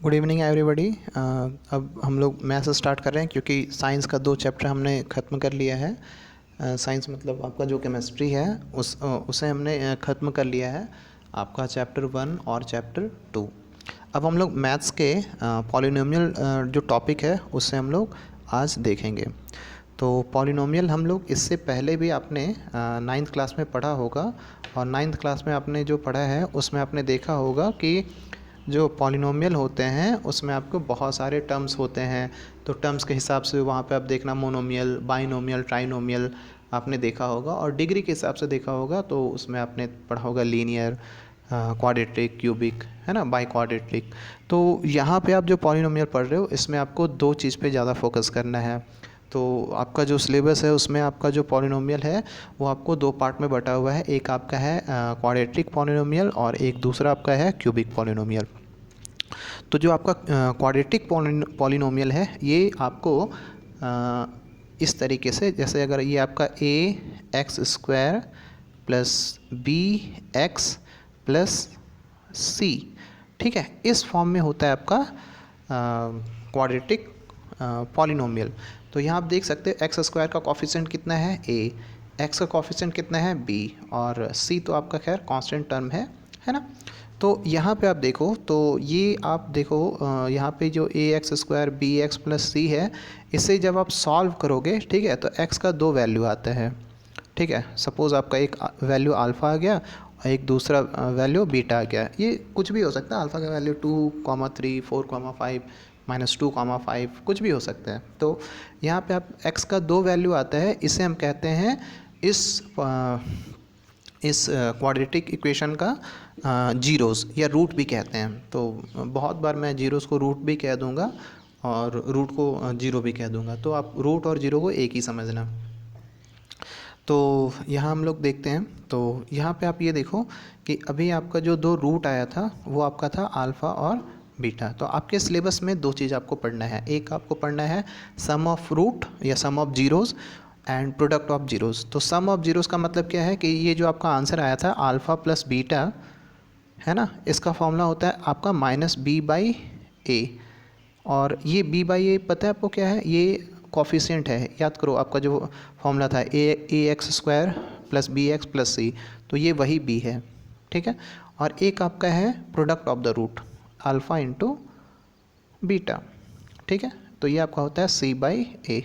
Good evening everybody. अब हम लोग मैथ्स स्टार्ट कर रहे हैं क्योंकि साइंस का 2 चैप्टर हमने ख़त्म कर लिया है। साइंस मतलब आपका जो केमिस्ट्री है उसे हमने ख़त्म कर लिया है, आपका चैप्टर 1 और चैप्टर 2। अब हम लोग मैथ्स के पॉलिनोमियल जो टॉपिक है उससे हम लोग आज देखेंगे। तो पॉलिनोमियल हम लोग इससे पहले भी आपने 9th क्लास में पढ़ा होगा, और 9th क्लास में आपने जो पढ़ा है उसमें आपने देखा होगा कि जो पॉलिनोमियल होते हैं उसमें आपको बहुत सारे टर्म्स होते हैं। तो टर्म्स के हिसाब से वहाँ पे आप देखना मोनोमियल, बाइनोमियल, ट्राइनोमियल आपने देखा होगा, और डिग्री के हिसाब से देखा होगा तो उसमें आपने पढ़ा होगा लीनियर, क्वाड्रेटिक, क्यूबिक, है ना, बाई क्वाड्रेटिक। तो यहाँ पे आप जो पॉलिनोमियल पढ़ रहे हो इसमें आपको 2 चीज़ पे ज़्यादा फोकस करना है। तो आपका जो सिलेबस है उसमें आपका जो पॉलिनोमियल है वो आपको 2 पार्ट में बटा हुआ है। एक आपका है क्वाड्रेटिक पॉलिनोमियल और एक दूसरा आपका है क्यूबिक पॉलिनोमियल। तो जो आपका क्वाड्रेटिक पॉलिनोमियल है ये आपको इस तरीके से, जैसे अगर ये आपका ax² plus bx plus c, ठीक है, इस फॉर्म में होता है आपका क्वाड्रेटिक पॉलिनोमियल। तो यहाँ आप देख सकते हैं x² का कॉफिशिएंट कितना है a, x का कॉफिशिएंट कितना है b, और c तो आपका खैर कांस्टेंट टर्म है ना। तो यहाँ पे आप देखो, तो ये आप देखो यहाँ पे जो ax² bx प्लस c है, इसे जब आप सॉल्व करोगे, ठीक है, तो x का 2 वैल्यू आता है, ठीक है। सपोज़ आपका एक वैल्यू अल्फ़ा आ गया और एक दूसरा वैल्यू बीटा आ गया। ये कुछ भी हो सकता है, अल्फ़ा का वैल्यू 2,3, 4,5, -2,5 कुछ भी हो सकता है। तो यहाँ पे आप x का 2 वैल्यू आता है, इसे हम कहते हैं इस क्वाड्रेटिक इक्वेशन का जीरोज़ या रूट भी कहते हैं। तो बहुत बार मैं जीरोज़ को रूट भी कह दूंगा और रूट को जीरो भी कह दूंगा, तो आप रूट और जीरो को एक ही समझना। तो यहाँ हम लोग देखते हैं, तो यहाँ पे आप ये देखो कि अभी आपका जो 2 रूट आया था वो आपका था अल्फ़ा और बीटा। तो आपके सिलेबस में 2 चीज़ आपको पढ़ना है। एक आपको पढ़ना है सम ऑफ रूट या sum of zeros and product of zeros. तो सम ऑफ जीरोज़ का मतलब क्या है कि ये जो आपका आंसर आया था अल्फ़ा प्लस बीटा, है ना, इसका फॉर्मूला होता है आपका -b/a, और ये b/a पता है आपको क्या है, ये कॉफिशिएंट है। याद करो आपका जो फॉर्मूला था ax² plus bx plus c, तो ये वही b है, ठीक है। और एक आपका है product of the root alpha into beta, ठीक है। तो ये आपका होता है c/a,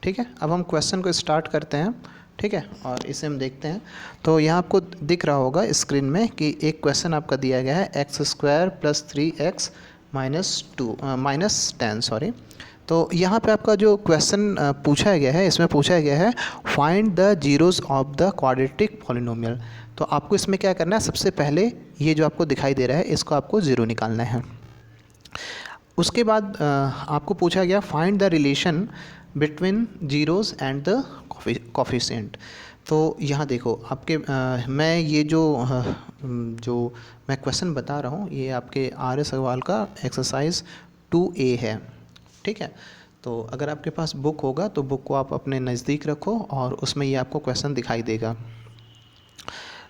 ठीक है। अब हम क्वेश्चन को स्टार्ट करते हैं, ठीक है, और इसे हम देखते हैं। तो यहाँ आपको दिख रहा होगा स्क्रीन में कि एक क्वेश्चन आपका दिया गया है x² प्लस 3x -10, सॉरी। तो यहाँ पे आपका जो क्वेश्चन पूछा गया है, इसमें पूछा गया है find the zeros of the quadratic polynomial. तो आपको इसमें क्या करना है, सबसे पहले ये जो आपको दिखाई दे रहा है इसको आपको ज़ीरो निकालना है। उसके बाद आपको पूछा गया find the relation between zeros and the coefficient. तो यहाँ देखो आपके मैं ये जो मैं क्वेश्चन बता रहा हूँ ये आपके आर्य सवाल का एक्सरसाइज 2A है, ठीक है। तो अगर आपके पास बुक होगा तो बुक को आप अपने नज़दीक रखो और उसमें ये आपको क्वेश्चन दिखाई देगा।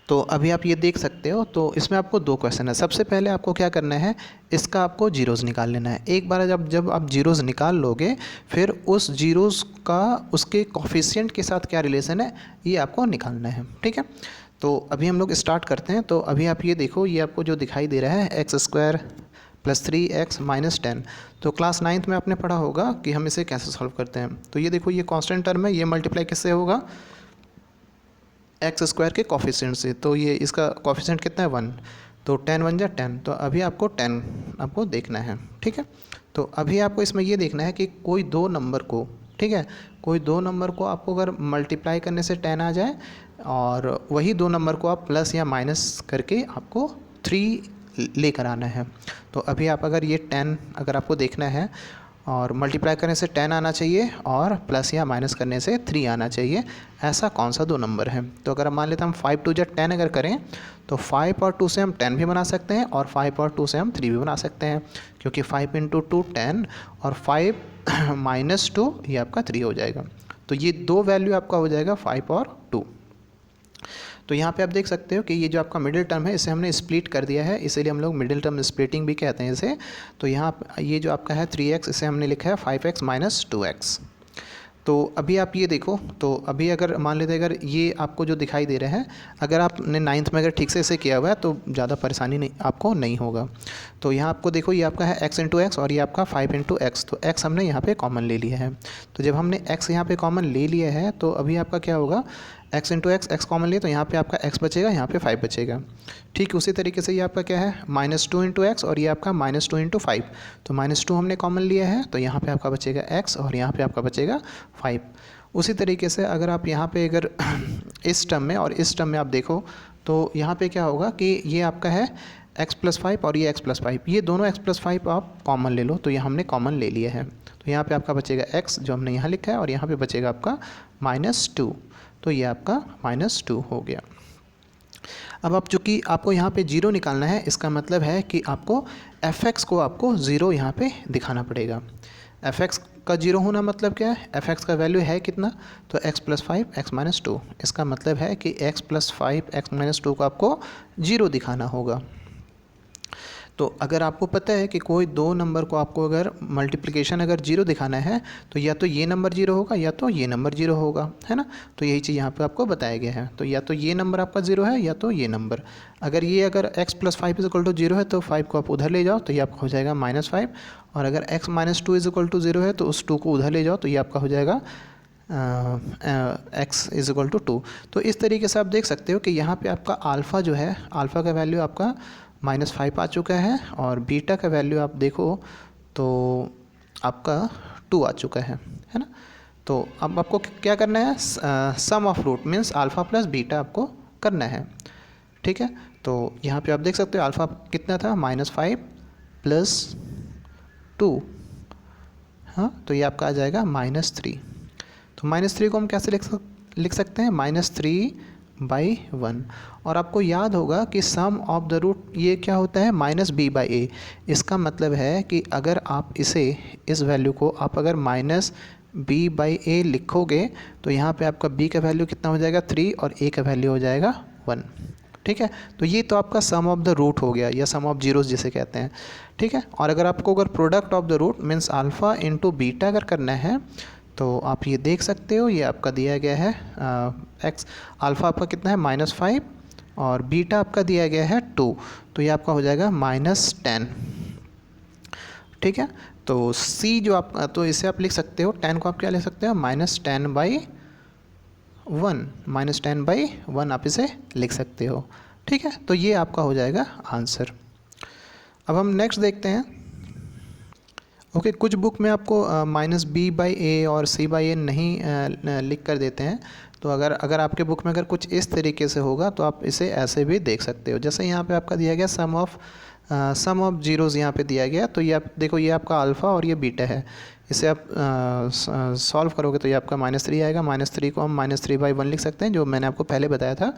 तो अभी आप ये देख सकते हो, तो इसमें आपको 2 क्वेश्चन है। सबसे पहले आपको क्या करना है, इसका आपको जीरोज़ निकाल लेना है। एक बार जब आप जीरोज़ निकाल लोगे, फिर उस जीरोज़ का उसके कोफिशिएंट के साथ क्या रिलेशन है ये आपको निकालना है, ठीक है। तो अभी हम लोग स्टार्ट करते हैं। तो अभी आप ये देखो, ये आपको जो दिखाई दे रहा है x² प्लस 3x -10, तो क्लास 9th में आपने पढ़ा होगा कि हम इसे कैसे सॉल्व करते हैं। तो ये देखो, ये कांस्टेंट टर्म है, ये मल्टीप्लाई किससे होगा, x² के कॉफिशिएंट से। तो ये इसका कॉफिशिएंट कितना है 1, तो 10 1 जा 10, तो अभी आपको 10 आपको देखना है, ठीक है। तो अभी आपको इसमें ये देखना है कि कोई 2 नंबर को, ठीक है, कोई 2 नंबर को आपको अगर मल्टीप्लाई करने से 10 आ जाए और वही 2 नंबर को आप प्लस या माइनस करके आपको 3 लेकर आना है। तो अभी आप अगर ये 10 अगर आपको देखना है और मल्टीप्लाई करने से 10 आना चाहिए और प्लस या माइनस करने से 3 आना चाहिए, ऐसा कौन सा 2 नंबर है। तो अगर हम मान लेते हैं हम 5 2 जा 10 अगर करें तो 5 और 2 से हम 10 भी बना सकते हैं और 5 और 2 से हम 3 भी बना सकते हैं, क्योंकि 5 × 2 10 और 5 -2 ये आपका 3 हो जाएगा। तो ये 2 वैल्यू आपका हो जाएगा 5 और 2। तो यहाँ पे आप देख सकते हो कि ये जो आपका मिडिल टर्म है इसे हमने स्प्लिट कर दिया है, इसीलिए हम लोग मिडिल टर्म स्प्लिटिंग भी कहते हैं इसे। तो यहाँ ये जो आपका है 3x, इसे हमने लिखा है 5x माइनस 2x। तो अभी आप ये देखो, तो अभी अगर मान लेते अगर ये आपको जो दिखाई दे रहा है, अगर आपने 9th में अगर ठीक से इसे किया हुआ है तो ज़्यादा परेशानी नहीं आपको नहीं होगा। तो यहाँ आपको देखो ये आपका है x इंटू एक्स और ये आपका 5 इंटू एक्स, तो x हमने यहाँ पे कॉमन ले लिया है। तो जब हमने x यहाँ पे कॉमन ले लिया है तो अभी आपका क्या होगा, x into x, x common लिए तो यहाँ पे आपका x बचेगा, यहाँ पे 5 बचेगा। ठीक उसी तरीके से ये आपका क्या है -2 इंटू एक्स और ये आपका -2 इंटू 5, तो -2 हमने कॉमन लिया है तो यहाँ पे आपका बचेगा x और यहाँ पे आपका बचेगा 5। उसी तरीके से अगर आप यहाँ पे अगर इस टर्म में और इस टर्म में आप देखो तो यहाँ पे क्या होगा कि ये आपका है x प्लस 5 और ये x प्लस 5, ये दोनों x प्लस 5 आप कॉमन ले लो, तो ये हमने कॉमन ले लिया है। तो यहाँ पे आपका बचेगा x जो हमने यहाँ लिखा है और यहाँ पे बचेगा आपका -2, तो ये आपका -2 हो गया। अब आप चूँकि आपको यहाँ पे 0 निकालना है, इसका मतलब है कि आपको fx को आपको 0 यहाँ पे दिखाना पड़ेगा। fx का 0 होना मतलब क्या है, fx का वैल्यू है कितना, तो x प्लस 5 x माइनस 2, इसका मतलब है कि x प्लस 5 x माइनस 2 को आपको 0 दिखाना होगा। तो अगर आपको पता है कि कोई दो नंबर को आपको अगर मल्टीप्लिकेशन अगर 0 दिखाना है तो या तो ये नंबर 0 होगा या तो ये नंबर 0 होगा, है ना। तो यही चीज़ यहाँ पे आपको बताया गया है, तो या तो ये नंबर आपका 0 है या तो ये नंबर। अगर x plus 5 is equal to 0 है तो 5 को आप उधर ले जाओ तो ये आपका हो जाएगा -5, और अगर x minus 2 is equal to 0 है तो उस 2 को उधर ले जाओ तो ये आपका हो जाएगा x इज इक्वल टू 2। तो इस तरीके से आप देख सकते हो कि यहाँ पे आपका अल्फ़ा जो है, अल्फ़ा का वैल्यू आपका -5 आ चुका है और बीटा का वैल्यू आप देखो तो आपका 2 आ चुका है ना। तो अब आपको क्या करना है, sum of root means alpha plus beta आपको करना है, ठीक है। तो यहाँ पे आप देख सकते हो अल्फ़ा कितना था, -5 प्लस 2, हाँ, तो ये आपका आ जाएगा -3। तो -3 को हम कैसे लिख सकते हैं, -3/1। और आपको याद होगा कि सम ऑफ द रूट ये क्या होता है, -b/a। इसका मतलब है कि अगर आप इस वैल्यू को आप अगर -b/a लिखोगे तो यहाँ पे आपका b का वैल्यू कितना हो जाएगा 3 और a का वैल्यू हो जाएगा 1, ठीक है। तो ये तो आपका सम ऑफ द रूट हो गया या सम ऑफ जीरोस जिसे कहते हैं, ठीक है। और अगर आपको अगर product of the root means alpha into beta अगर करना है तो आप ये देख सकते हो, ये आपका दिया गया है x, अल्फ़ा आपका कितना है -5 और बीटा आपका दिया गया है 2, तो ये आपका हो जाएगा -10, ठीक है। तो c जो आप, तो इसे आप लिख सकते हो 10 को आप क्या लिख सकते हो, -10/1, -10/1 आप इसे लिख सकते हो, ठीक है। तो ये आपका हो जाएगा आंसर। अब हम नेक्स्ट देखते हैं। ओके, कुछ बुक में आपको -b/a और c/a नहीं लिख कर देते हैं, तो अगर आपके बुक में अगर कुछ इस तरीके से होगा तो आप इसे ऐसे भी देख सकते हो। जैसे यहाँ पे आपका दिया गया सम ऑफ जीरोज़ यहाँ पे दिया गया, तो ये आप देखो ये आपका अल्फ़ा और ये बीटा है, इसे आप सॉल्व करोगे तो ये आपका -3 आएगा। -3 को हम -3/1 लिख सकते हैं जो मैंने आपको पहले बताया था।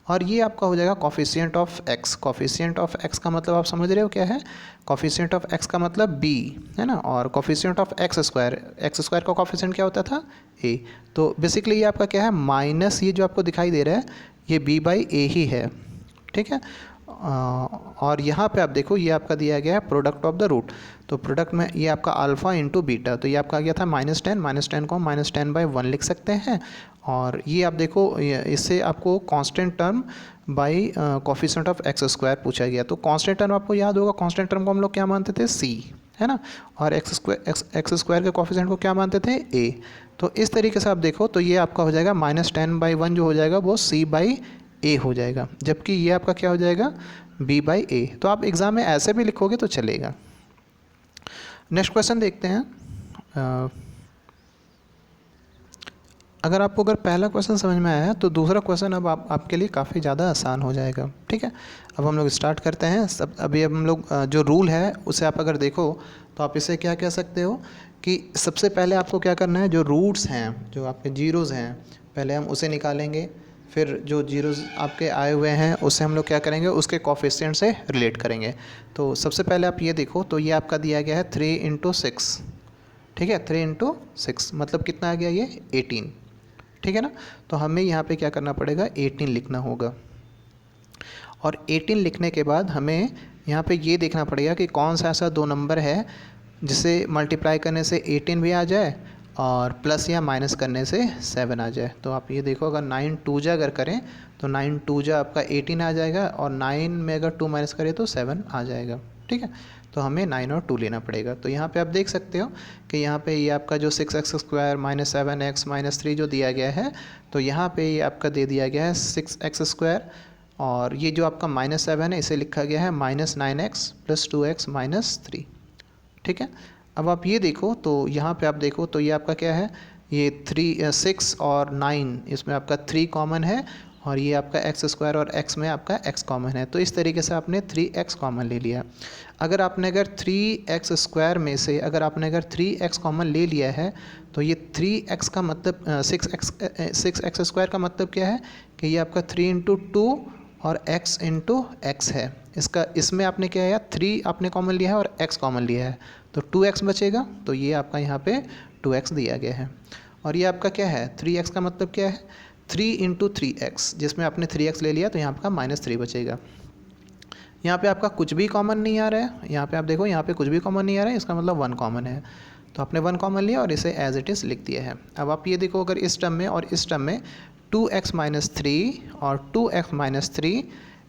और ये आपका हो जाएगा coefficient of x। Coefficient of x का मतलब आप समझ रहे हो क्या है, कॉफिशिएंट ऑफ x का मतलब b है ना, और कॉफिशिएंट ऑफ x स्क्वायर का कॉफिशिएंट क्या होता था, a। तो बेसिकली ये आपका क्या है, माइनस ये जो आपको दिखाई दे रहा है ये b/a ही है, ठीक है। और यहाँ पे आप देखो ये आपका दिया गया है प्रोडक्ट ऑफ द रूट, तो प्रोडक्ट में ये आपका अल्फ़ा इंटू बीटा, तो ये आपका आ गया था -10 को हम -10/1 लिख सकते हैं। और ये आप देखो इससे आपको constant term by coefficient of x square पूछा गया। तो कांस्टेंट टर्म आपको याद होगा, कांस्टेंट टर्म को हम लोग क्या मानते थे, c, है ना, और x स्क्वायर के कॉफिशिएंट को क्या मानते थे, a। तो इस तरीके से आप देखो तो ये आपका हो जाएगा -10/1 जो हो जाएगा वो c/a हो जाएगा, जबकि ये आपका क्या हो जाएगा, b/a। तो आप एग्ज़ाम में ऐसे भी लिखोगे तो चलेगा। नेक्स्ट क्वेश्चन देखते हैं। अगर आपको पहला क्वेश्चन समझ में आया है तो दूसरा क्वेश्चन अब आपके लिए काफ़ी ज़्यादा आसान हो जाएगा, ठीक है। अब हम लोग स्टार्ट करते हैं। अभी हम लोग जो रूल है उसे आप अगर देखो तो आप इसे क्या कह सकते हो कि सबसे पहले आपको क्या करना है, जो रूट्स हैं, जो आपके जीरोज़ हैं, पहले हम उसे निकालेंगे। फिर जो जीरोज़ आपके आए हुए हैं उससे हम लोग क्या करेंगे, उसके कॉफिशिएंट से रिलेट करेंगे। तो सबसे पहले आप ये देखो तो ये आपका दिया गया है 3 × 6, ठीक है। 3 × 6 मतलब कितना आ गया, ये 18, ठीक है ना। तो हमें यहाँ पे क्या करना पड़ेगा, 18 लिखना होगा। और 18 लिखने के बाद हमें यहाँ पे ये देखना पड़ेगा कि कौन सा ऐसा 2 नंबर है जिसे मल्टीप्लाई करने से 18 भी आ जाए और प्लस या माइनस करने से 7 आ जाए। तो आप ये देखो, अगर 9 2 जा अगर करें तो 9 2 जा आपका 18 आ जाएगा और 9 में अगर 2 माइनस करें तो 7 आ जाएगा। ठीक है, तो हमें 9 और 2 लेना पड़ेगा। तो यहाँ पे आप देख सकते हो कि यहाँ पे ये आपका जो 6x² माइनस 7x माइनस 3 जो दिया गया है, तो यहाँ पे ये आपका दे दिया गया है 6x², और ये जो आपका -7 है इसे लिखा गया है -9x + 2x - 3। ठीक है, अब आप ये देखो तो यहाँ पे आप देखो तो ये आपका क्या है, ये 6 और 9 इसमें आपका 3 कॉमन है और ये आपका x² और x में आपका x कॉमन है। तो इस तरीके से आपने 3x कॉमन ले लिया। अगर आपने 3x² में से अगर 3x कॉमन ले लिया है तो ये 3x का मतलब 6x² का मतलब क्या है कि ये आपका 3 × 2 और x × x है। इसमें आपने क्या है, 3 आपने कॉमन लिया है और x कॉमन लिया है, तो 2x बचेगा। तो ये आपका यहाँ पे 2x दिया गया है। और ये आपका क्या है, 3x का मतलब क्या है, 3 × 3x, जिसमें आपने 3x ले लिया तो यहाँ आपका -3 बचेगा। यहाँ पे आपका कुछ भी कॉमन नहीं आ रहा है, यहाँ पे आप देखो यहाँ पे कुछ भी कॉमन नहीं आ रहा है, इसका मतलब 1 कॉमन है। तो आपने 1 कॉमन लिया और इसे एज इट इज़ लिख दिया है। अब आप ये देखो, अगर इस टर्म में और इस टर्म में 2x - 3 और 2x - 3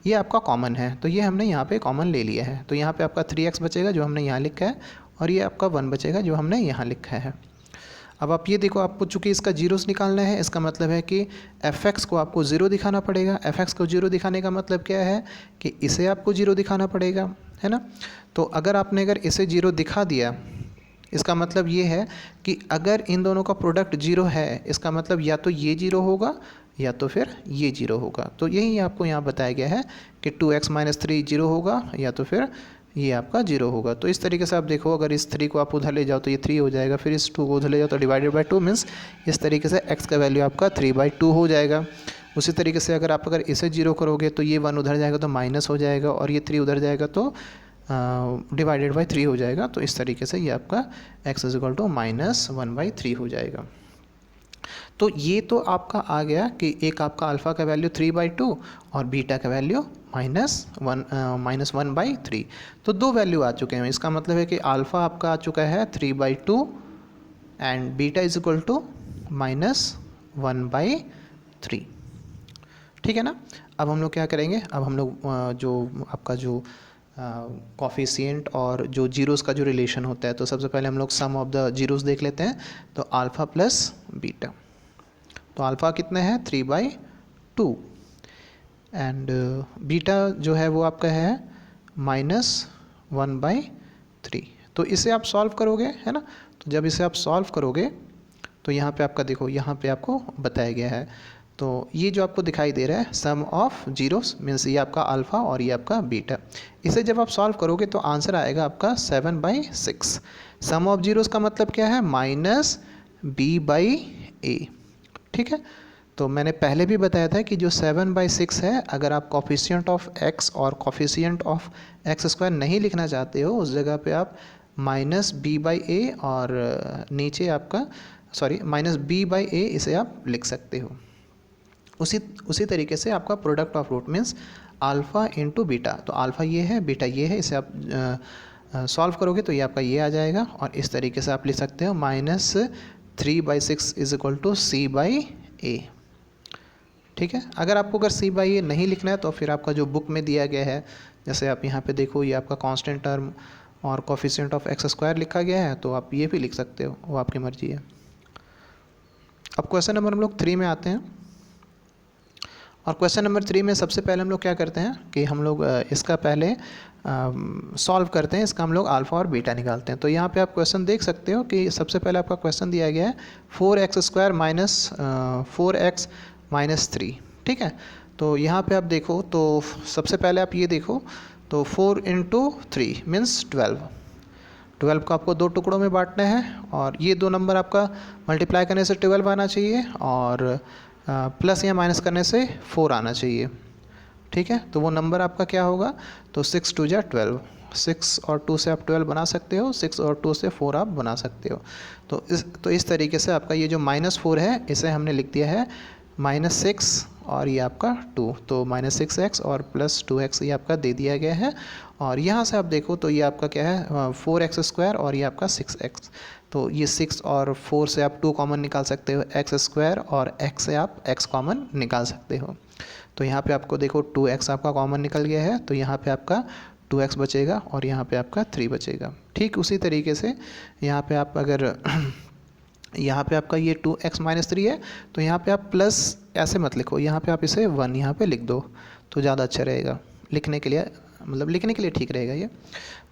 ये आपका कॉमन है, तो ये हमने यहाँ पे कॉमन ले लिया है। तो यहाँ पे आपका 3x बचेगा जो हमने यहाँ लिखा है, और ये आपका 1 बचेगा जो हमने यहाँ लिखा है। अब आप ये देखो, आपको चूँकि इसका जीरोस निकालना है, इसका मतलब है कि fx को आपको 0 दिखाना पड़ेगा। fx को 0 दिखाने का मतलब क्या है कि इसे आपको 0 दिखाना पड़ेगा, है ना। तो अगर इसे 0 दिखा दिया, इसका मतलब ये है कि अगर इन दोनों का प्रोडक्ट 0 है, इसका मतलब या तो ये 0 होगा या तो फिर ये 0 होगा। तो यही आपको यहाँ बताया गया है कि 2x - 3 0 होगा या तो फिर ये आपका 0 होगा। तो इस तरीके से आप देखो, अगर इस 3 को आप उधर ले जाओ तो ये 3 हो जाएगा, फिर इस 2 को उधर ले जाओ तो /2 मीन्स इस तरीके से x का वैल्यू आपका 3/2 हो जाएगा। उसी तरीके से अगर इसे 0 करोगे तो ये 1 उधर जाएगा तो माइनस हो जाएगा, और ये 3 उधर जाएगा तो /3 हो जाएगा। तो इस तरीके से ये आपका x = -1/3 हो जाएगा। तो ये तो आपका आ गया कि एक आपका अल्फ़ा का वैल्यू 3/2 और बीटा का वैल्यू -1/3। तो 2 वैल्यू आ चुके हैं। इसका मतलब है कि अल्फ़ा आपका आ चुका है 3/2 एंड बीटा = -1/3। ठीक है ना। अब हम लोग क्या करेंगे, अब हम लोग जो कॉफिशिएंट और जो जीरोस का जो रिलेशन होता है, तो सबसे पहले हम लोग सम ऑफ द जीरोस देख लेते हैं। तो अल्फ़ा प्लस बीटा, तो अल्फ़ा कितना है 3/2 एंड बीटा जो है वो आपका है -1/3। तो इसे आप सॉल्व करोगे, है ना। तो जब इसे आप सॉल्व करोगे तो यहाँ पे आपका देखो, यहाँ पे आपको बताया गया है। तो ये जो आपको दिखाई दे रहा है सम ऑफ जीरोस मीन्स ये आपका अल्फ़ा और ये आपका बीटा। इसे जब आप सॉल्व करोगे तो आंसर आएगा आपका 7/6। सम ऑफ जीरोस का मतलब क्या है, -b/a। ठीक है, तो मैंने पहले भी बताया था कि जो 7/6 है, अगर आप कॉफिशिएंट ऑफ x और कॉफिशिएंट ऑफ x² नहीं लिखना चाहते हो, उस जगह पे आप -b/a और नीचे आपका -b/a इसे आप लिख सकते हो। उसी तरीके से आपका product of root means alpha × beta. तो अल्फ़ा ये है, बीटा ये है, इसे आप सॉल्व करोगे तो ये आपका ये आ जाएगा। और इस तरीके से आप लिख सकते हो -3/6 = c/a। ठीक है, अगर c/a नहीं लिखना है तो फिर आपका जो बुक में दिया गया है, जैसे आप यहाँ पे देखो, ये आपका कांस्टेंट टर्म और कोफिशिएंट ऑफ x² लिखा गया है, तो आप ये भी लिख सकते हो, वो आपकी मर्जी है। अब क्वेश्चन नंबर हम लोग 3 में आते हैं। और क्वेश्चन नंबर 3 में सबसे पहले हम लोग क्या करते हैं कि हम लोग इसका पहले सॉल्व करते हैं, इसका हम लोग अल्फ़ा और बीटा निकालते हैं। तो यहाँ पे आप क्वेश्चन देख सकते हो कि सबसे पहले आपका क्वेश्चन दिया गया है 4x² - 4x - 3। ठीक है, तो यहाँ पे आप देखो, तो सबसे पहले आप ये देखो, तो 4 × 3 मीन्स 12 को आपको 2 टुकड़ों में बांटना है, और ये 2 नंबर आपका मल्टीप्लाई करने से 12 आना चाहिए और प्लस या माइनस करने से 4 आना चाहिए। ठीक है, तो वो नंबर आपका क्या होगा, तो 6 × 2 = 12, 6 और 2 से आप 12 बना सकते हो, 6 और 2 से 4 आप बना सकते हो। तो इस तरीके से आपका ये जो -4 है, इसे हमने लिख दिया है -6 और ये आपका 2, तो -6x और +2x ये आपका दे दिया गया है। और यहाँ से आप देखो तो ये आपका क्या है 4x² और ये आपका 6x। तो ये 6 और 4 से आप 2 कॉमन निकाल सकते हो, x² और x से आप x कॉमन निकाल सकते हो। तो यहाँ पे आपको देखो 2x आपका कॉमन निकल गया है, तो यहाँ पे आपका 2x बचेगा और यहाँ पे आपका 3 बचेगा। ठीक उसी तरीके से यहाँ पे आप अगर यहाँ पे आपका ये 2x - 3 है, तो यहाँ पे आप प्लस ऐसे मत लिखो, यहाँ पे आप इसे 1 यहाँ पे लिख दो तो ज़्यादा अच्छा रहेगा लिखने के लिए, मतलब लिखने के लिए ठीक रहेगा ये।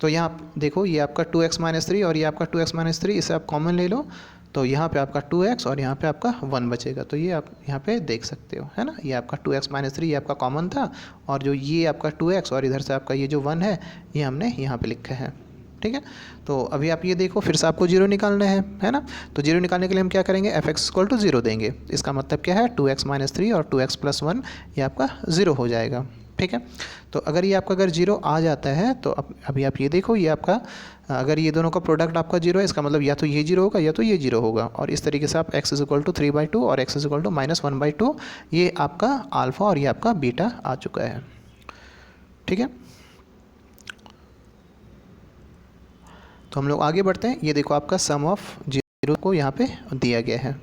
तो यहाँ आप देखो ये आपका 2x - 3 और ये आपका 2x - 3, इसे आप कॉमन ले लो, तो यहाँ पे आपका 2x और यहाँ पे आपका 1 बचेगा। तो ये आप यहाँ पे देख सकते हो, है ना, ये आपका 2x - 3 ये आपका कॉमन था, और जो ये आपका 2x और इधर से आपका ये जो 1 है ये हमने यहाँ पे लिखा है। ठीक है, तो अभी आप ये देखो फिर से आपको 0 निकालना है ना। तो 0 निकालने के लिए हम क्या करेंगे, f(x = 0) देंगे। इसका मतलब क्या है 2x - 3 और 2x + 1 ये आपका 0 हो जाएगा। ठीक है, तो अगर ये आपका अगर 0 आ जाता है तो अभी आप ये देखो ये आपका अगर ये दोनों का प्रोडक्ट आपका 0 है, इसका मतलब या तो ये 0 होगा या तो ये 0 होगा। और इस तरीके से आप x = 3/2 और x = -1/2 ये आपका अल्फ़ा और ये आपका बीटा आ चुका है। ठीक है, तो हम लोग आगे बढ़ते हैं। ये देखो आपका सम ऑफ 0 को यहाँ पे दिया गया है।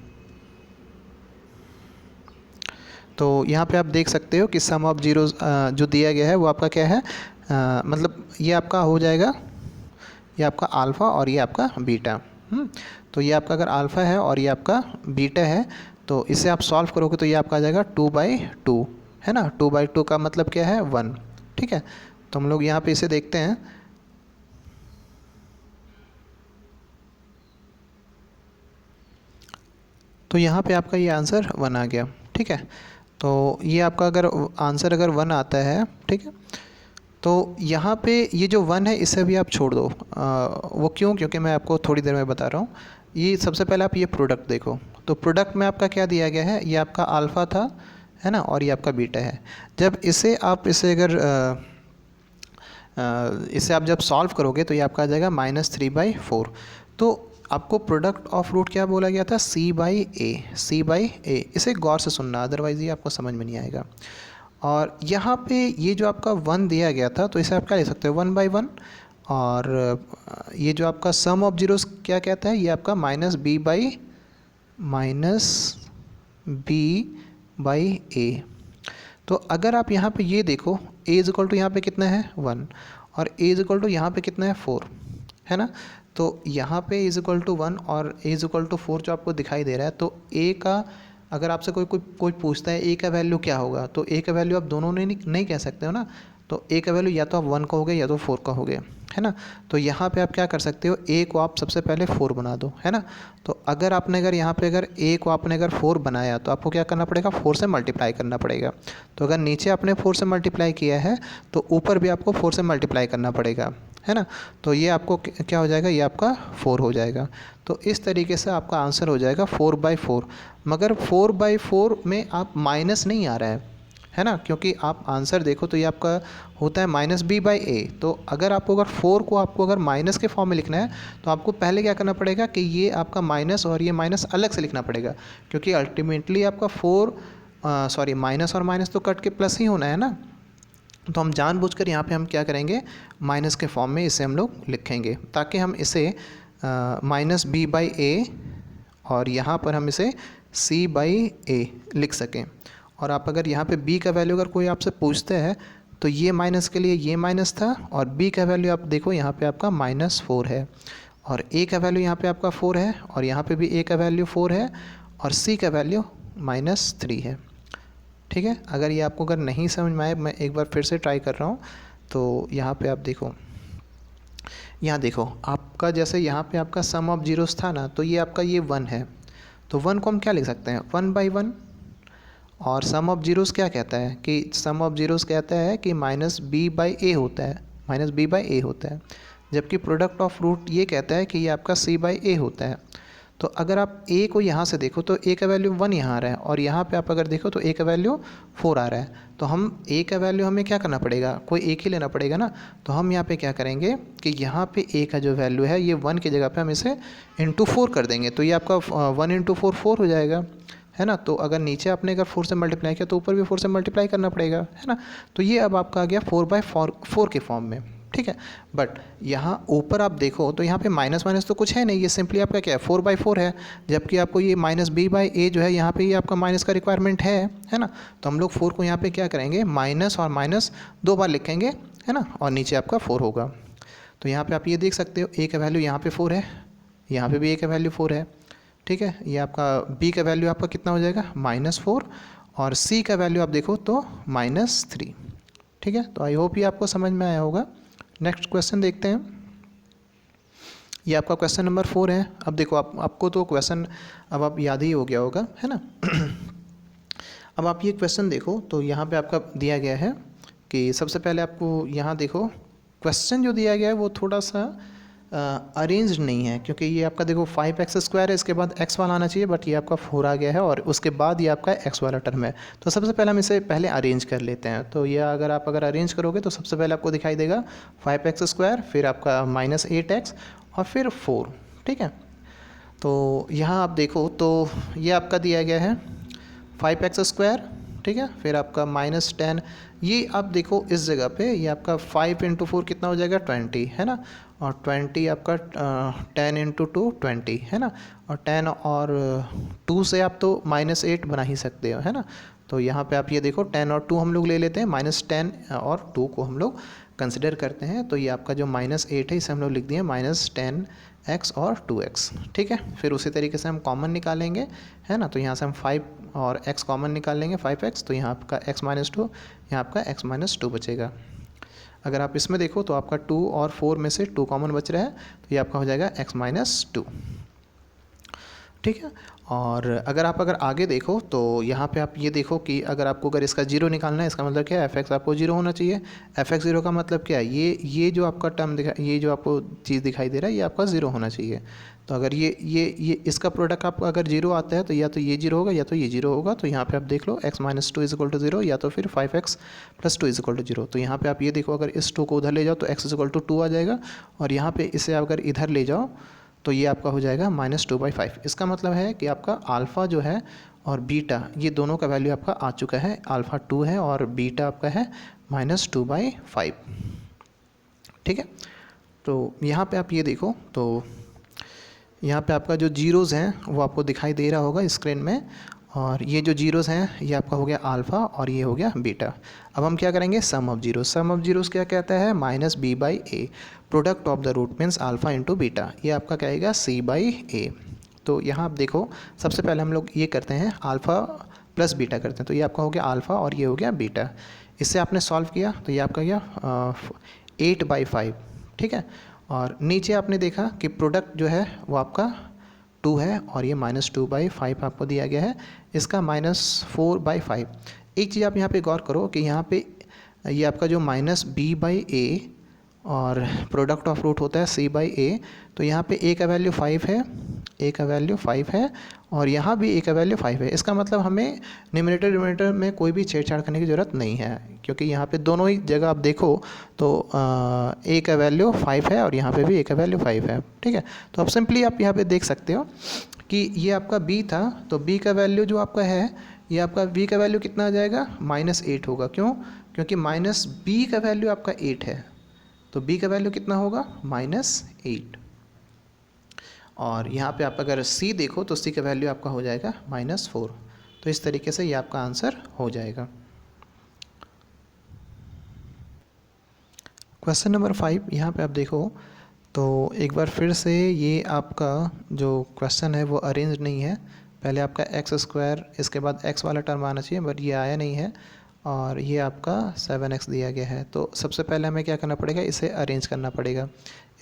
तो यहाँ पे आप देख सकते हो कि सम ऑफ 0 जो दिया गया है वो आपका क्या है, मतलब ये आपका हो जाएगा, ये आपका अल्फ़ा और ये आपका बीटा। तो ये आपका अगर अल्फ़ा है और ये आपका बीटा है, तो इसे आप सॉल्व करोगे तो ये आपका आ जाएगा 2/2, है ना। 2/2 का मतलब क्या है 1। ठीक है, तो हम लोग यहाँ पे इसे देखते हैं। तो यहाँ पे आपका ये आंसर 1 आ गया। ठीक है, तो ये आपका अगर आंसर अगर 1 आता है, ठीक है, तो यहाँ पे ये जो 1 है इसे भी आप छोड़ दो। वो क्यों, क्योंकि मैं आपको थोड़ी देर में बता रहा हूँ। ये सबसे पहले आप ये प्रोडक्ट देखो, तो प्रोडक्ट में आपका क्या दिया गया है, ये आपका अल्फ़ा था, है ना, और ये आपका बीटा है। जब इसे आप इसे अगर इसे आप जब सॉल्व करोगे तो ये आपका आ जाएगा -3/4। तो आपको प्रोडक्ट ऑफ रूट क्या बोला गया था, c/a, c/a। इसे गौर से सुनना, अदरवाइज़ ये आपको समझ में नहीं आएगा। और यहाँ पे ये जो आपका 1 दिया गया था, तो इसे आप क्या ले सकते हो 1/1। और ये जो आपका सम ऑफ जीरोस क्या कहता है, ये आपका -b/a। तो अगर आप यहाँ पे ये देखो a = यहाँ पे कितना है 1 और a = यहाँ पे कितना है 4, है ना। तो यहाँ पे a = 1 और a = 4 जो आपको दिखाई दे रहा है, तो a का अगर आपसे कोई पूछता है a का वैल्यू क्या होगा, तो a का वैल्यू आप दोनों ने नहीं कह सकते हो ना। तो a का वैल्यू या तो आप 1 कहोगे या तो 4 कहोगे, है ना। तो यहाँ पे आप क्या कर सकते हो, a को आप सबसे पहले 4 बना दो, है ना। तो अगर आपने अगर यहाँ पे अगर a को आपने अगर 4 बनाया तो आपको क्या करना पड़ेगा, 4 से मल्टीप्लाई करना पड़ेगा। तो अगर नीचे आपने 4 से मल्टीप्लाई किया है तो ऊपर भी आपको 4 से मल्टीप्लाई करना पड़ेगा, है ना। तो ये आपको क्या हो जाएगा, ये आपका 4 हो जाएगा। तो इस तरीके से आपका आंसर हो जाएगा 4/4। मगर 4/4 में आप माइनस नहीं आ रहा है ना, क्योंकि आप आंसर देखो तो ये आपका होता है -b/a। तो अगर आपको अगर 4 को आपको अगर माइनस के फॉर्म में लिखना है तो आपको पहले क्या करना पड़ेगा कि ये आपका माइनस और ये माइनस अलग से लिखना पड़ेगा, क्योंकि अल्टीमेटली आपका माइनस और माइनस तो कट के प्लस ही होना है ना। तो हम जानबूझकर यहाँ पे हम क्या करेंगे, माइनस के फॉर्म में इसे हम लोग लिखेंगे, ताकि हम इसे -b/a और यहाँ पर हम इसे c/a लिख सकें। और आप अगर यहाँ पे b का वैल्यू अगर कोई आपसे पूछते हैं तो ये माइनस के लिए ये माइनस था, और b का वैल्यू आप देखो यहाँ पे आपका -4 है, और a का वैल्यू यहाँ पे आपका 4 है, और यहाँ पे भी a का वैल्यू 4 है, और c का वैल्यू -3 है। ठीक है, अगर ये आपको अगर नहीं समझ में आए, मैं एक बार फिर से ट्राई कर रहा हूँ। तो यहाँ पे आप देखो, यहाँ देखो आपका जैसे यहाँ पे आपका सम ऑफ जीरोस था ना, तो ये आपका ये 1 है, तो 1 को हम क्या लिख सकते हैं 1/1। और सम ऑफ जीरोस क्या कहता है कि सम ऑफ जीरोस कहता है कि -b/a होता है, -b/a होता है। जबकि प्रोडक्ट ऑफ रूट ये कहता है कि ये आपका c/a होता है। तो अगर आप a को यहाँ से देखो तो a का वैल्यू 1 यहाँ आ रहा है, और यहाँ पे आप अगर देखो तो a का वैल्यू 4 आ रहा है। तो हम a का वैल्यू हमें क्या करना पड़ेगा, कोई एक ही लेना पड़ेगा ना। तो हम यहाँ पे क्या करेंगे कि यहाँ पे a का जो वैल्यू है ये 1 की जगह पे हम इसे × 4 कर देंगे, तो ये आपका 1 × 4 4 हो जाएगा, है ना। तो अगर नीचे आपने अगर 4 से मल्टीप्लाई किया तो ऊपर भी 4 से मल्टीप्लाई करना पड़ेगा, है ना। तो ये अब आपका आ गया 4/4 के फॉर्म में, ठीक है। बट यहाँ ऊपर आप देखो तो यहाँ पे माइनस माइनस तो कुछ है नहीं, ये सिंपली आपका क्या है 4/4 है, जबकि आपको ये -b/a जो है यहाँ पे ये आपका माइनस का रिक्वायरमेंट है ना। तो हम लोग 4 को यहाँ पे क्या करेंगे, माइनस और माइनस 2 बार लिखेंगे, है ना, और नीचे आपका 4 होगा। तो यहाँ पे आप ये देख सकते हो a का वैल्यू यहाँ पे 4 है, यहाँ पे भी a का वैल्यू 4 है, ठीक है। ये आपका b का वैल्यू आपका कितना हो जाएगा -4, और c का वैल्यू आप देखो तो -3, ठीक है। तो आई होप ये आपको समझ में आया होगा। नेक्स्ट क्वेश्चन देखते हैं। ये आपका क्वेश्चन नंबर 4 है। अब देखो आपको तो क्वेश्चन अब आप याद ही हो गया होगा, है ना। अब आप ये क्वेश्चन देखो तो यहाँ पे आपका दिया गया है कि सबसे पहले आपको यहाँ देखो क्वेश्चन जो दिया गया है वो थोड़ा सा अरेंज्ड नहीं है, क्योंकि ये आपका देखो 5x² है, इसके बाद x वाला आना चाहिए, बट ये आपका 4 आ गया है और उसके बाद ये आपका x वाला टर्म है। तो सबसे पहले हम इसे पहले अरेंज कर लेते हैं। तो ये अगर अरेंज करोगे तो सबसे पहले आपको दिखाई देगा 5x², फिर आपका -8x और फिर 4, ठीक है। तो यहाँ आप देखो तो ये आपका दिया गया है 5x², ठीक है, फिर आपका -10, ये आप देखो इस जगह पे ये आपका 5 × 4 कितना हो जाएगा 20, है ना, और 20 आपका 10 × 2 20, है ना, और 10 और 2 से आप तो -8 बना ही सकते हो, है ना। तो यहाँ पे आप ये देखो 10 और 2 हम लोग ले लेते हैं, -10 और 2 को हम लोग कंसिडर करते हैं। तो ये आपका जो -8 है इसे हम लोग लिख दिए -10x और 2x, ठीक है। फिर उसी तरीके से हम कॉमन निकालेंगे, है ना। तो यहाँ से हम 5 और x कॉमन निकालेंगे 5x, तो यहाँ आपका x -2, यहाँ आपका x -2 बचेगा। अगर आप इसमें देखो तो आपका 2 और 4 में से 2 कॉमन बच रहा है, तो ये आपका हो जाएगा x -2, ठीक है। और अगर आगे देखो तो यहाँ पे आप ये देखो कि अगर इसका 0 निकालना है, इसका मतलब क्या है f(x) आपको 0 होना चाहिए। f(x) 0 का मतलब क्या है, ये जो आपका टर्म ये जो आपको चीज़ दिखाई दे रहा है ये आपका 0 होना चाहिए। तो अगर ये इसका प्रोडक्ट आपका अगर 0 आता है तो या तो ये 0 होगा या तो ये 0 होगा। तो यहाँ पे आप देख लो x -2 = 0 या तो फिर 5x + 2 = 0। तो यहाँ पे आप ये देखो अगर इस 2 को उधर ले जाओ तो x = 2 आ जाएगा, और यहाँ पे इसे अगर इधर ले जाओ तो ये आपका हो जाएगा -2/5। इसका मतलब है कि आपका अल्फ़ा जो है और बीटा ये दोनों का वैल्यू आपका आ चुका है, अल्फ़ा 2 है और बीटा आपका है -2/5, ठीक है। तो यहाँ पे आप ये देखो तो यहाँ पे आपका जो जीरोज़ हैं वो आपको दिखाई दे रहा होगा स्क्रीन में, और ये जो जीरोज़ हैं ये आपका हो गया अल्फ़ा और ये हो गया बीटा। अब हम क्या करेंगे, सम ऑफ जीरोज़ क्या कहता है, -b/a, product of the root means alpha into beta, ये आपका क्या आएगा c/a। तो यहाँ आप देखो सबसे पहले हम लोग ये करते हैं अल्फ़ा प्लस बीटा करते हैं, तो ये आपका हो गया अल्फ़ा और ये हो गया बीटा। इससे आपने सॉल्व किया तो ये आपका गया 8/5, ठीक है। और नीचे आपने देखा कि प्रोडक्ट जो है वो आपका 2 है और ये -2/5 आपको दिया गया है, इसका -4/5। एक चीज़ आप यहाँ पे गौर करो कि यहाँ पे ये आपका जो -b/a और प्रोडक्ट ऑफ रूट होता है c/a, तो यहाँ पे a का वैल्यू 5 है, a का वैल्यू 5 है और यहाँ भी a का वैल्यू 5 है। इसका मतलब हमें न्यूमरेटर डिनोमिनेटर में कोई भी छेड़छाड़ करने की ज़रूरत नहीं है, क्योंकि यहाँ पे दोनों ही जगह आप देखो तो a का वैल्यू 5 है और यहाँ पे भी a का वैल्यू 5 है, ठीक है। तो अब सिंपली आप यहाँ पे देख सकते हो कि ये आपका b था, तो b का वैल्यू जो आपका है ये आपका b का वैल्यू कितना आ जाएगा, -8 होगा। क्यों, क्योंकि -b का वैल्यू आपका 8 है, तो b का वैल्यू कितना होगा, -8। और यहाँ पे आप अगर c देखो तो c का वैल्यू आपका हो जाएगा -4। तो इस तरीके से ये आपका आंसर हो जाएगा। क्वेश्चन नंबर 5 यहाँ पे आप देखो तो एक बार फिर से ये आपका जो क्वेश्चन है वो अरेंज नहीं है। पहले आपका x², इसके बाद x वाला टर्म आना चाहिए, बट ये आया नहीं है, और ये आपका 7x दिया गया है। तो सबसे पहले हमें क्या करना पड़ेगा, इसे अरेंज करना पड़ेगा।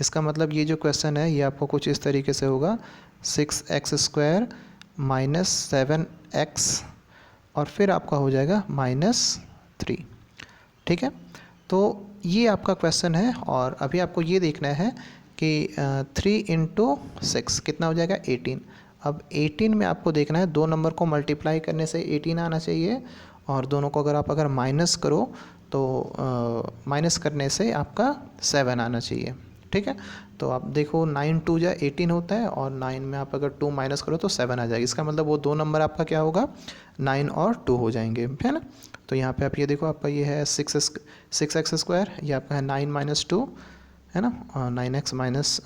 इसका मतलब ये जो क्वेश्चन है ये आपको कुछ इस तरीके से होगा, 6x² - 7x और फिर आपका हो जाएगा -3, ठीक है। तो ये आपका क्वेश्चन है, और अभी आपको ये देखना है कि 3 × 6 कितना हो जाएगा, 18। अब 18 में आपको देखना है 2 नंबर को मल्टीप्लाई करने से 18 आना चाहिए, और दोनों को अगर माइनस करो तो माइनस करने से आपका 7 आना चाहिए, ठीक है। तो आप देखो 9 2 जा 18 होता है और 9 में आप अगर 2 माइनस करो तो 7 आ जाएगा। इसका मतलब वो दो नंबर आपका क्या होगा, 9 और 2 हो जाएंगे, है ना। तो यहाँ पे आप ये देखो आपका ये है 6x², ये आपका है 9 माइनस 2, है ना, 9x minus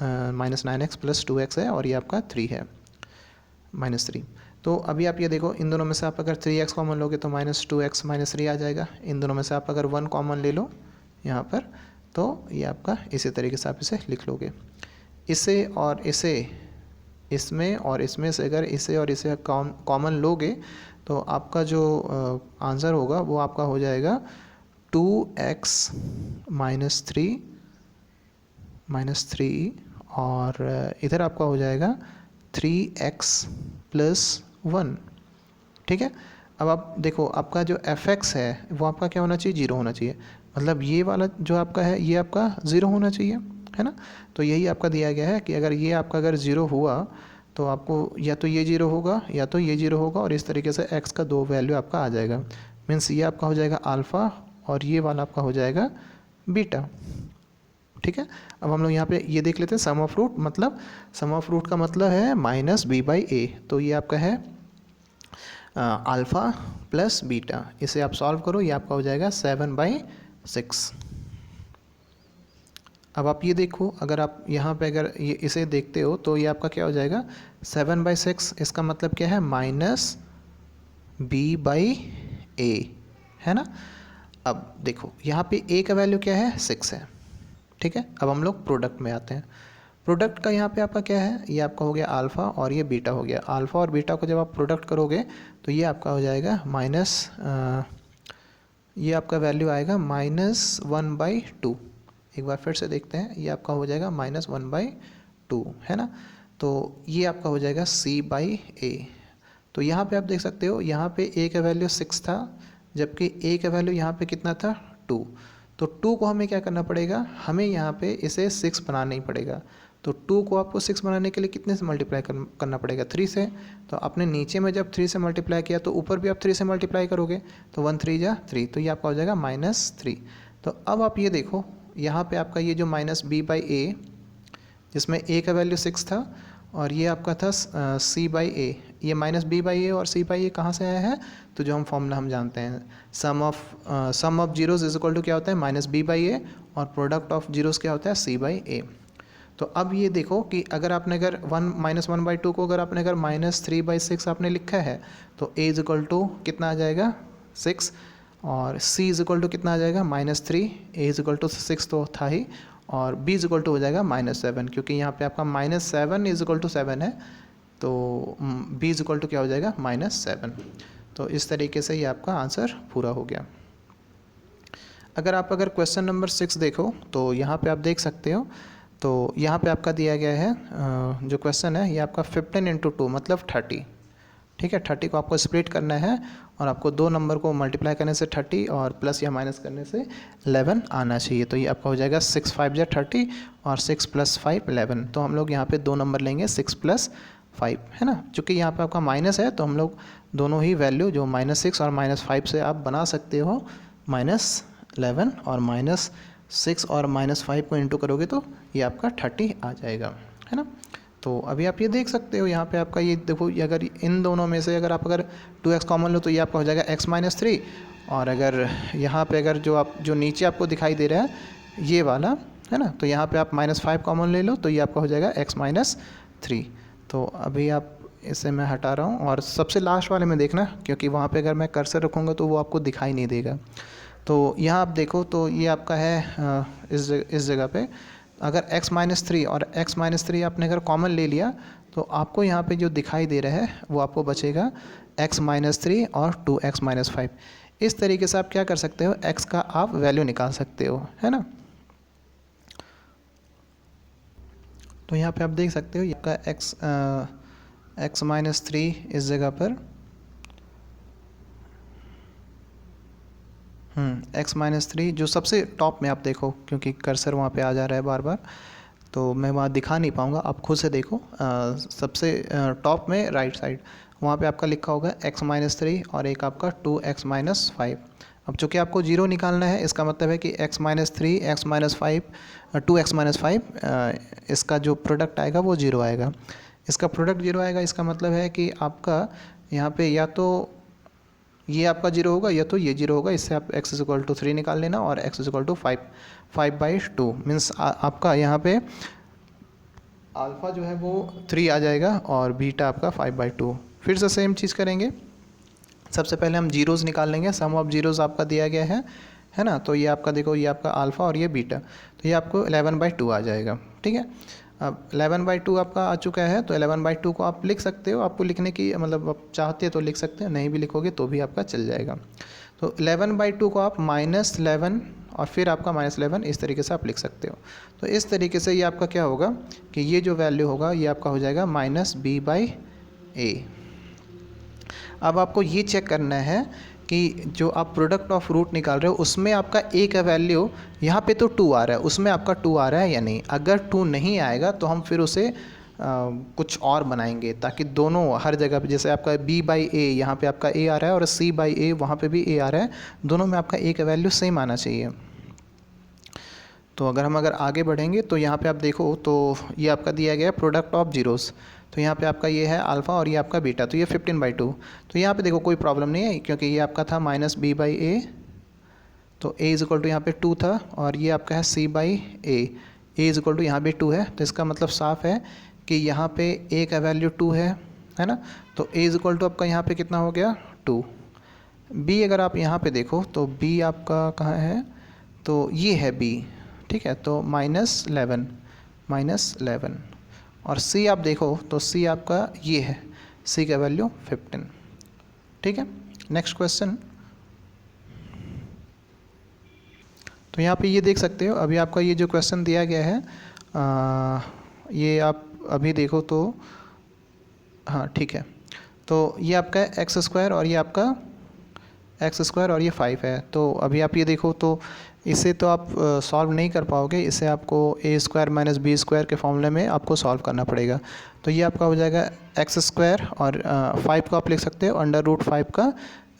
9x plus 2x है, और ये आपका 3 है, -3। तो अभी आप ये देखो इन दोनों में से आप अगर 3x कॉमन लोगे तो -2x -3 आ जाएगा। इन दोनों में से आप अगर 1 कॉमन ले लो यहाँ पर, तो ये आपका इसी तरीके से आप इसे लिख लोगे। इसे और इसे, इसमें और इसमें से अगर इसे और इसे कॉमन लोगे तो आपका जो आंसर होगा वो आपका हो जाएगा 2x -3 और इधर आपका हो जाएगा 3x + 1, ठीक है। अब आप देखो आपका जो fx है वो आपका क्या होना चाहिए, 0 होना चाहिए। मतलब ये वाला जो आपका है ये आपका 0 होना चाहिए, है ना। तो यही आपका दिया गया है कि अगर ये आपका अगर 0 हुआ तो आपको या तो ये 0 होगा या तो ये 0 होगा, और इस तरीके से x का 2 वैल्यू आपका आ जाएगा। मीन्स ये आपका हो जाएगा अल्फ़ा और ये वाला आपका हो जाएगा बीटा, ठीक है। अब हम लोग यहाँ पे ये देख लेते हैं सम ऑफ रूट, मतलब सम ऑफ रूट का मतलब है -b/a। तो ये आपका है अल्फ़ा प्लस बीटा। इसे आप सॉल्व करो, ये आपका हो जाएगा 7/6। अब आप ये देखो अगर आप यहाँ पे अगर ये इसे देखते हो तो ये आपका क्या हो जाएगा 7/6। इसका मतलब क्या है, -b/a, है ना। अब देखो यहाँ पे a का वैल्यू क्या है, 6 है, ठीक है। अब हम लोग प्रोडक्ट में आते हैं। प्रोडक्ट का यहाँ पे आपका क्या है, ये आपका हो गया अल्फ़ा और ये बीटा हो गया। अल्फ़ा और बीटा को जब आप प्रोडक्ट करोगे तो ये आपका हो जाएगा ये आपका वैल्यू आएगा -1/2। एक बार फिर से देखते हैं, ये आपका हो जाएगा -1/2, है ना। तो ये आपका हो जाएगा c/a। तो यहाँ पे आप देख सकते हो यहाँ पे a का वैल्यू 6 था, जबकि a का वैल्यू यहाँ पे कितना था, 2। तो 2 को हमें क्या करना पड़ेगा, हमें यहाँ पे इसे 6 बनाना ही पड़ेगा। तो 2 को आपको 6 बनाने के लिए कितने से मल्टीप्लाई करना पड़ेगा, 3 से। तो आपने नीचे में जब 3 से मल्टीप्लाई किया तो ऊपर भी आप 3 से मल्टीप्लाई करोगे, तो 1 3 जा 3, तो ये आपका हो जाएगा -3। तो अब आप ये देखो यहाँ पे आपका ये जो -b/a, जिसमें a का वैल्यू 6 था और ये आपका था c/a, ये -b/a और c/a कहाँ से आया है, तो जो हम फॉर्मूला हम जानते हैं, sum of zeros is equal to क्या होता है, -b/a, और प्रोडक्ट ऑफ जीरोस क्या होता है, c/a। तो अब ये देखो कि अगर आपने अगर 1 को अगर आपने अगर -3/6 आपने लिखा है तो a इज इक्वल टू कितना आ जाएगा, 6, और c इज इक्वल टू कितना आ जाएगा, -3, a इज इक्वल टू 6 तो था ही, और b इज इक्वल टू हो जाएगा -7, क्योंकि यहाँ पे आपका -7 इज इक्वल टू 7 है, तो b इज इक्वल टू क्या हो जाएगा, -7। तो इस तरीके से ये आपका आंसर पूरा हो गया। अगर क्वेश्चन नंबर 6 देखो तो यहाँ पे आप देख सकते हो, तो यहाँ पे आपका दिया गया है जो क्वेश्चन है ये आपका 15 × 2 मतलब 30, ठीक है। 30 को आपको स्प्लिट करना है और आपको दो नंबर को मल्टीप्लाई करने से 30 और प्लस या माइनस करने से 11 आना चाहिए। तो ये आपका हो जाएगा 6 5 जा 30 और 6 + 5 11। तो हम लोग यहाँ पे दो नंबर लेंगे 6 + 5, है ना। चूँकि यहाँ पे आपका माइनस है तो हम लोग दोनों ही वैल्यू जो -6 और -5 से आप बना सकते हो -11, और -6 और -5 को इंटू करोगे तो ये आपका 30 आ जाएगा, है ना। तो अभी आप ये देख सकते हो यहाँ पे आपका ये देखो, अगर इन दोनों में से अगर 2x कॉमन लो तो ये आपका हो जाएगा x - 3, और अगर यहाँ पे अगर जो नीचे आपको दिखाई दे रहा है ये वाला, है ना, तो यहाँ पे आप -5 कॉमन ले लो तो ये आपका हो जाएगा x - 3। तो अभी आप इसे मैं हटा रहा हूँ, और सबसे लास्ट वाले में देखना, क्योंकि वहाँ पे अगर मैं कर्सर रखूँगा तो वो आपको दिखाई नहीं देगा। तो यहाँ आप देखो तो ये आपका है इस जगह पे अगर x - 3 और x - 3 आपने अगर कॉमन ले लिया तो आपको यहाँ पे जो दिखाई दे रहा है वो आपको बचेगा x - 3 और 2x - 5। इस तरीके से आप क्या कर सकते हो, x का आप वैल्यू निकाल सकते हो, है ना। तो यहाँ पे आप देख सकते हो आपका x - 3 इस जगह पर x - 3 जो सबसे टॉप में आप देखो, क्योंकि कर्सर वहाँ पे आ जा रहा है बार बार तो मैं वहाँ दिखा नहीं पाऊँगा, आप खुद से देखो। सबसे टॉप में राइट साइड वहाँ पे आपका लिखा होगा x - 3 और एक आपका 2x - 5। अब चूँकि आपको जीरो निकालना है, इसका मतलब है कि x minus 3 x minus 5 2x minus 5 इसका जो प्रोडक्ट आएगा वो जीरो आएगा। इसका प्रोडक्ट जीरो आएगा, इसका मतलब है कि आपका यहाँ पे या तो ये आपका जीरो होगा या तो ये जीरो होगा। इससे आप x इज इक्वल टू 3 निकाल लेना और x is equal to 5/2 means आपका यहाँ पे अल्फ़ा जो है वो 3 आ जाएगा और बीटा आपका 5/2। फिर से सेम चीज़ करेंगे। सबसे पहले हम जीरोज़ निकाल लेंगे। सम ऑफ जीरोज़ आपका दिया गया है ना। तो ये आपका देखो, ये आपका अल्फ़ा और ये बीटा, तो ये आपको 11/2 आ जाएगा। ठीक है, अब 11/2 आपका आ चुका है, तो 11/2 को आप लिख सकते हो। आपको लिखने की मतलब आप चाहते हैं तो लिख सकते हो, नहीं भी लिखोगे तो भी आपका चल जाएगा। तो 11/2 को आप -11 और फिर आपका -11 इस तरीके से आप लिख सकते हो। तो इस तरीके से ये आपका क्या होगा कि ये जो वैल्यू होगा ये आपका हो जाएगा -b/a। अब आपको ये चेक करना है कि जो आप प्रोडक्ट ऑफ रूट निकाल रहे हो उसमें आपका a का वैल्यू यहाँ पे तो 2 आ रहा है, उसमें आपका 2 आ रहा है या नहीं। अगर 2 नहीं आएगा तो हम फिर उसे कुछ और बनाएंगे ताकि दोनों हर जगह पे, जैसे आपका b/a यहाँ पे आपका a आ रहा है और c/a वहाँ पे भी a आ रहा है, दोनों में आपका a का वैल्यू सेम आना चाहिए। तो अगर आगे बढ़ेंगे तो यहाँ पे आप देखो तो ये आपका दिया गया है प्रोडक्ट ऑफ जीरोज़। तो यहाँ पे आपका ये है अल्फ़ा और ये आपका बीटा, तो ये 15/2। तो यहाँ पे देखो कोई प्रॉब्लम नहीं है क्योंकि ये आपका था -b/a, तो a इज इक्वल टू यहाँ पे 2 था और ये आपका है c/a, a is equal to यहाँ पे 2 है। तो इसका मतलब साफ है कि यहाँ पे a का वैल्यू 2 है ना। तो a इज इक्वल टू आपका यहाँ पे कितना हो गया 2। b अगर आप यहाँ पे देखो तो b आपका कहाँ है, तो ये है b। ठीक है, तो -11 और c आप देखो तो c आपका ये है, c का वैल्यू 15। ठीक है, नेक्स्ट क्वेश्चन। तो यहाँ पे ये देख सकते हो, अभी आपका ये जो क्वेश्चन दिया गया है ये आप अभी देखो तो हाँ ठीक है। तो ये आपका x² और ये आपका x² और ये 5 है। तो अभी आप ये देखो तो इसे तो आप सॉल्व नहीं कर पाओगे, इसे आपको a² - b² के फॉर्मूले में आपको सॉल्व करना पड़ेगा। तो ये आपका हो जाएगा x² और 5 को आप लिख सकते हो √5 का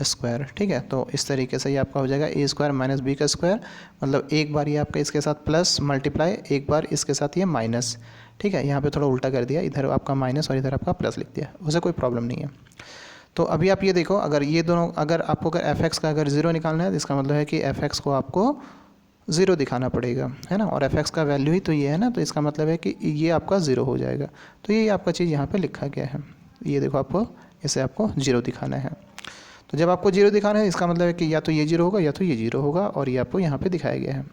स्क्वायर। ठीक है, तो इस तरीके से ये आपका हो जाएगा a² - b², मतलब एक बार ये आपका इसके साथ प्लस मल्टीप्लाई, एक बार इसके साथ ये माइनस। ठीक है, यहाँ पे थोड़ा उल्टा कर दिया, इधर आपका माइनस और इधर आपका प्लस लिख दिया, उसे कोई प्रॉब्लम नहीं है। तो अभी आप ये देखो, अगर ये दोनों अगर आपको f(x) का अगर 0 निकालना है तो इसका मतलब है कि f(x) को आपको 0 दिखाना पड़ेगा, है ना। और f(x) का वैल्यू ही तो ये है ना, तो इसका मतलब है कि ये आपका 0 हो जाएगा। तो ये आपका चीज़ यहाँ पे लिखा गया है, ये देखो आपको इसे आपको 0 दिखाना है। तो जब आपको 0 दिखाना है इसका मतलब है कि या तो ये 0 होगा या तो ये 0 होगा, और ये आपको यहाँ पे दिखाया गया है।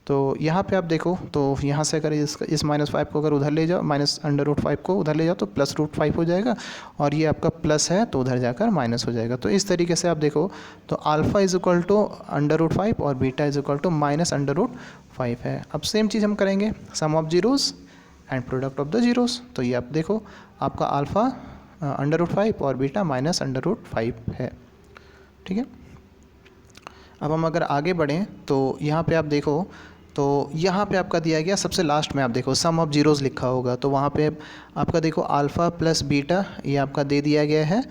तो यहाँ पे आप देखो तो यहाँ से अगर इस -5 को अगर उधर ले जाओ, -√5 को उधर ले जाओ तो +√5 हो जाएगा, और ये आपका प्लस है तो उधर जाकर माइनस हो जाएगा। तो इस तरीके से आप देखो तो अल्फ़ा इज इक्वल टू √5 और बीटा इज इक्वल टू -√5 है। अब सेम चीज़ हम करेंगे, sum of zeros and product of the zeros. तो ये आप देखो आपका अल्फ़ा √5 और बीटा -√5 है। ठीक है, अब हम अगर आगे बढ़ें तो यहाँ पे आप देखो तो यहाँ पे आपका दिया गया सबसे लास्ट में आप देखो सम ऑफ जीरोज़ लिखा होगा, तो वहाँ पे आपका देखो अल्फ़ा प्लस बीटा ये आपका दे दिया गया है,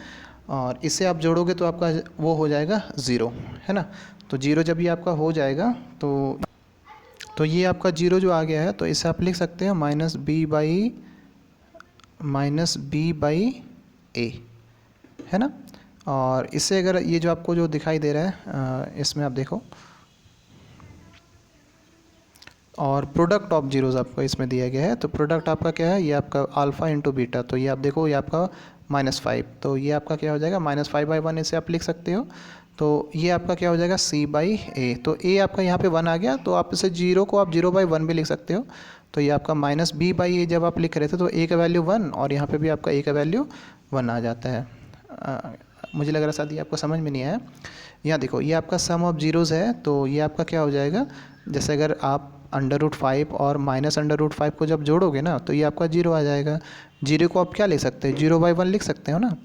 और इससे आप जोड़ोगे तो आपका वो हो जाएगा 0, है ना। तो 0 जब ये आपका हो जाएगा तो ये आपका 0 जो आ गया है, तो इसे आप लिख सकते हो -b/a, है ना। और इससे अगर ये जो आपको जो दिखाई दे रहा है इसमें आप देखो, और प्रोडक्ट ऑफ जीरोज़ आपको इसमें दिया गया है। तो प्रोडक्ट आपका क्या है, ये आपका अल्फ़ा इंटू बीटा, तो ये आप देखो ये आपका -5, तो ये आपका क्या हो जाएगा -5/1, इसे आप लिख सकते हो। तो ये आपका क्या हो जाएगा c/a, तो a आपका यहाँ पे 1 आ गया, तो आप इसे 0 को आप 0/1 भी लिख सकते हो। तो ये आपका -b/a जब आप लिख रहे थे तो a का वैल्यू 1 और यहाँ पे भी आपका a का वैल्यू 1 आ जाता है। मुझे लग रहा शायद ये आपको समझ में नहीं आया। यहाँ देखो ये आपका सम ऑफ जीरोज़ है, तो ये आपका क्या हो जाएगा, जैसे अगर आप √5 और -√5 को जब जोड़ोगे ना तो ये आपका 0 आ जाएगा। 0 को आप क्या लिख सकते हैं 0/1 लिख सकते हो ना।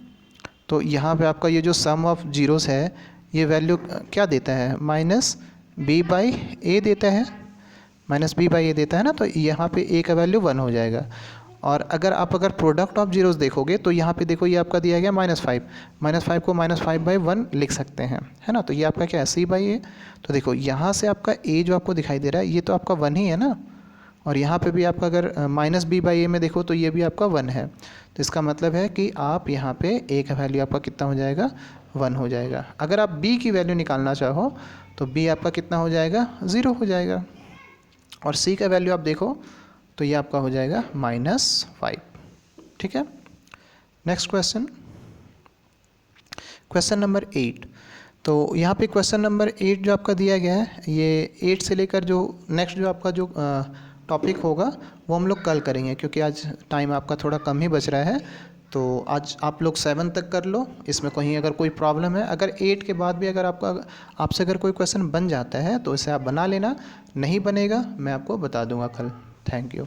तो यहाँ पे आपका ये जो सम ऑफ जीरोज़ है ये वैल्यू क्या देता है -b/a देता है, -b/a देता है ना। तो यहाँ पे a का वैल्यू 1 हो जाएगा, और अगर प्रोडक्ट ऑफ जीरोस देखोगे तो यहाँ पे देखो ये आपका दिया गया -5, -5 को -5/1 लिख सकते हैं, है ना। तो ये आपका क्या है, C/A। तो देखो यहाँ से आपका A जो आपको दिखाई दे रहा है ये तो आपका 1 ही है ना, और यहाँ पे भी आपका अगर -B/A में देखो तो ये भी आपका 1 है। तो इसका मतलब है कि आप यहाँ पे A का वैल्यू आपका कितना हो जाएगा, 1 हो जाएगा। अगर आप B की वैल्यू निकालना चाहो तो B आपका कितना हो जाएगा, 0 हो जाएगा। और C का वैल्यू आप देखो तो ये आपका हो जाएगा -5। ठीक है। Next question, question number 8। तो यहाँ पे क्वेश्चन नंबर 8 जो आपका दिया गया है, ये 8 से लेकर जो नेक्स्ट जो आपका जो टॉपिक होगा वो हम लोग कल करेंगे, क्योंकि आज टाइम आपका थोड़ा कम ही बच रहा है। तो आज आप लोग 7 तक कर लो। इसमें कहीं अगर कोई प्रॉब्लम है, अगर 8 के बाद भी अगर आपसे अगर कोई क्वेश्चन बन जाता है तो इसे आप बना लेना, नहीं बनेगा मैं आपको बता दूंगा कल। Thank you.